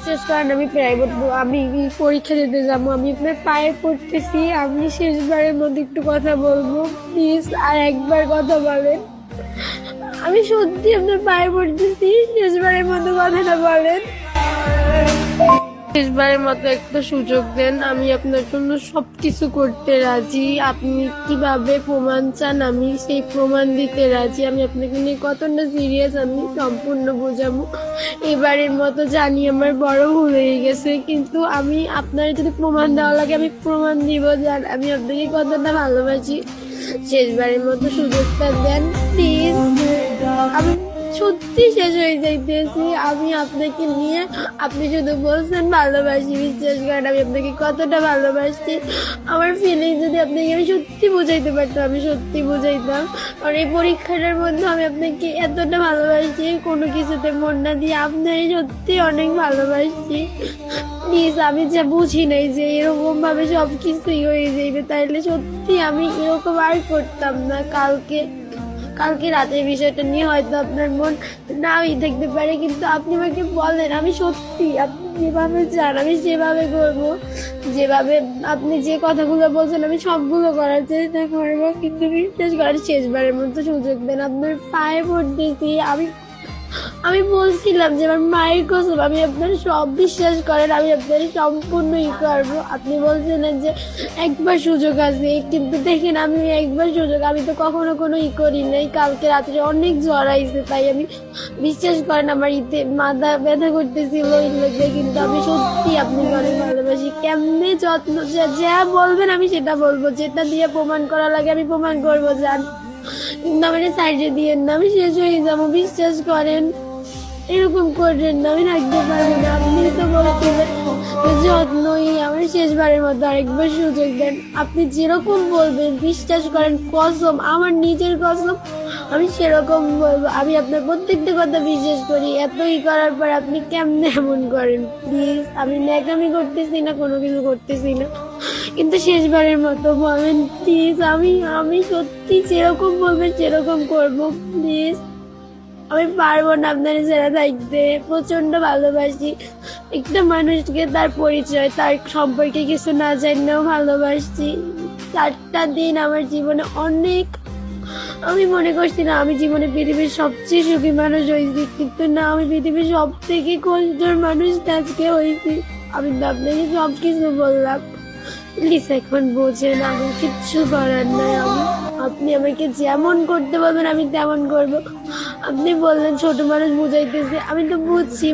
বিশ্বাস করেন আমি প্রাইভেট আমি পরীক্ষা দিতে যাবো, আমি আপনার পায়ে পড়তেছি, আমি শেষবারের মধ্যে একটু কথা বলবো প্লিজ, আর একবার কথা বলেন। আমি সত্যি আপনার পায়ে পড়তেছি, শেষবারের মতো কথাটা বলেন, শেষবারের মতো একটা সুযোগ দেন। আমি আপনার জন্য সবকিছু করতে রাজি। আপনি কিভাবে প্রমাণ চান আমি সেই প্রমাণ দিতে রাজি। আমি আপনাকে নিয়ে কতটা সিরিয়াস আমি সম্পূর্ণ বোঝাবো। এবারের মতো জানি আমার বড় ভুল হয়ে গেছে, কিন্তু আমি আপনার যদি প্রমাণ দেওয়া লাগে আমি প্রমাণ দিব জান আমি আপনাকে কতটা ভালোবাসি। শেষবারের মতো সুযোগটা দেন প্লিজ। আমি সত্যি শেষ হয়ে যাইতেছি আমি আপনাকে নিয়ে। আপনি শুধু বলছেন ভালোবাসি, বিশ্বাস করেন আমি আপনাকে কতটা ভালোবাসি। আমার ফিলিং যদি আপনাকে আমি সত্যি বুঝাইতে পারতাম আমি সত্যি বুঝাইতাম। আর এই পরীক্ষাটার মধ্যে আমি আপনাকে এতটা ভালোবাসি, কোনো কিছুতে মন না দিয়ে আপনারই সত্যি অনেক ভালোবাসি। প্লিজ আমি যা বুঝি নাই যে এরকম ভাবে সব কিছুই হয়ে যাইবে, তাইলে সত্যি আমি এরকম আর করতাম না। কালকে রাতের বিষয়টা নিয়ে হয়তো আপনার মন নাও থাকতে পারে, কিন্তু আপনি আমাকে বলেন, আমি সত্যি আপনি যেভাবে চান আমি সেভাবে করবো। যেভাবে আপনি যে কথাগুলো বলছেন আমি সবগুলো করার চেষ্টা করবো, কিন্তু বিশ্বাস করেন শেষবারের মতো সুযোগ দেন। আপনার পায়ে পড়তেছি। আমি বলছিলাম যে আমার মায়ের কসম আমি আপনার সব বিশ্বাস করেন আমি আপনার সম্পূর্ণ করবো। আপনি বলছিলেন যে একবার সুযোগ আছে, কিন্তু দেখেন আমি একবার সুযোগ আমি তো কখনো কোনো করি নাই। কালকে রাত্রে অনেক জ্বর আইছে, তাই আমি বিশ্বাস করেন আমার মাথা ব্যথা করতেছিল ওই লোকে, কিন্তু আমি সত্যি আপনাকে অনেক ভালোবাসি। কেমনে যত্ন যা বলবেন আমি সেটা বলবো, যেটা দিয়ে প্রমাণ করা লাগে আমি প্রমাণ করবো জান। কিন্তু আমার সাইডে দিয়েন না, আমি শেষ হয়ে যাবো, বিশ্বাস করেন। এরকম করবেন না, আমি থাকতে পারবো না। আপনি তো বলছিলেন যত্নই আমার শেষবারের মতো আরেকবার সুযোগ দেন। আপনি যেরকম বলবেন বিশ্বাস করেন, কসম আমার নিজের কসম আমি সেরকম বলবো। আমি আপনার প্রত্যেকটা কথা বিশ্বাস করি, এতই করার পর আপনি কেমনে এমন করেন? প্লিজ আমি ন্যাকামি করতেছি না, কোনো কিছু করতেছি না, কিন্তু শেষবারের মতো বলেন প্লিজ। আমি সত্যি যেরকম বলবেন সেরকম করবো প্লিজ। আমি পারবো না আপনার ছেড়ে থাকতে, প্রচন্ড ভালোবাসি একটা মানুষকে, তার পরিচয় তার সম্পর্কে কিছু না জানলেও ভালোবাসি। 4টা দিন আমার জীবনে অনেক, আমি মনে করছিলাম আমি জীবনে পৃথিবীর সবচেয়ে সুখী মানুষ হয়েছি, কিন্তু না, আমি পৃথিবীর সব থেকে কষ্টের মানুষ আজকে হয়েছি। আমি তো আপনাকে সবকিছু বললাম, প্লিজ এখন বোঝেন, আমার কিচ্ছু করার নাই। আপনি আমাকে যেমন করতে বলবেন আমি তেমন করব। আপনি বললেন ছোট মানুষ বুঝাইতেছে, আমি তো বুঝছি।